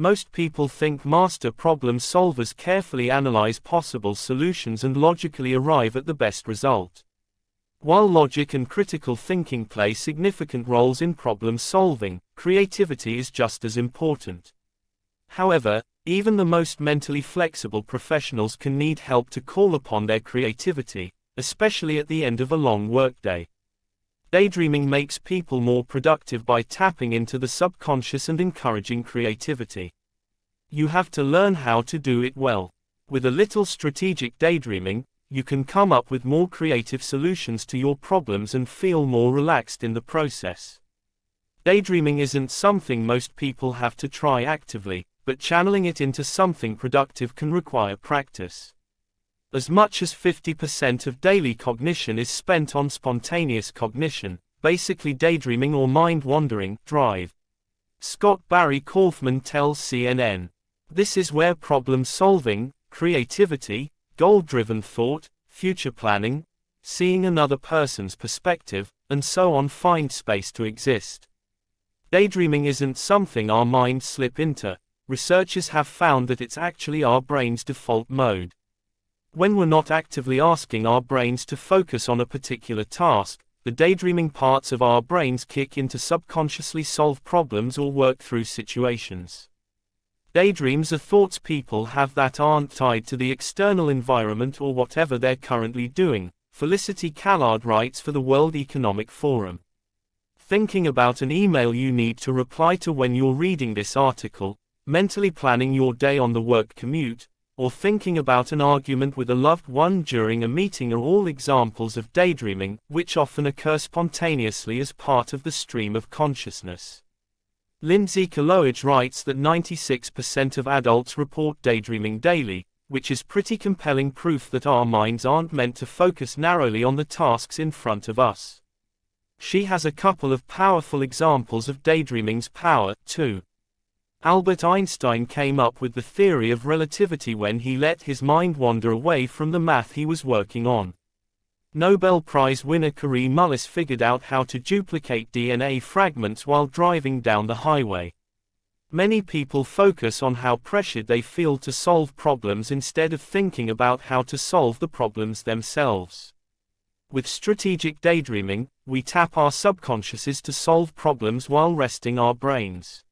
Most people think master problem solvers carefully analyze possible solutions and logically arrive at the best result. While logic and critical thinking play significant roles in problem solving, creativity is just as important. However, even the most mentally flexible professionals can need help to call upon their creativity, especially at the end of a long workday. Daydreaming makes people more productive by tapping into the subconscious and encouraging creativity. You have to learn how to do it well. With a little strategic daydreaming, you can come up with more creative solutions to your problems and feel more relaxed in the process. Daydreaming isn't something most people have to try actively, but channeling it into something productive can require practice. As much as 50% of daily cognition is spent on spontaneous cognition, basically daydreaming or mind-wandering, drive. Scott Barry Kaufman tells CNN. This is where problem-solving, creativity, goal-driven thought, future planning, seeing another person's perspective, and so on find space to exist. Daydreaming isn't something our minds slip into. Researchers have found that it's actually our brain's default mode. When we're not actively asking our brains to focus on a particular task, the daydreaming parts of our brains kick in to subconsciously solve problems or work through situations. Daydreams are thoughts people have that aren't tied to the external environment or whatever they're currently doing, Felicity Callard writes for the World Economic Forum. Thinking about an email you need to reply to when you're reading this article, mentally planning your day on the work commute, or thinking about an argument with a loved one during a meeting are all examples of daydreaming, which often occur spontaneously as part of the stream of consciousness. Lindsay Kaloage writes that 96% of adults report daydreaming daily, which is pretty compelling proof that our minds aren't meant to focus narrowly on the tasks in front of us. She has a couple of powerful examples of daydreaming's power, too. Albert Einstein came up with the theory of relativity when he let his mind wander away from the math he was working on. Nobel Prize winner Kary Mullis figured out how to duplicate DNA fragments while driving down the highway. Many people focus on how pressured they feel to solve problems instead of thinking about how to solve the problems themselves. With strategic daydreaming, we tap our subconsciouses to solve problems while resting our brains.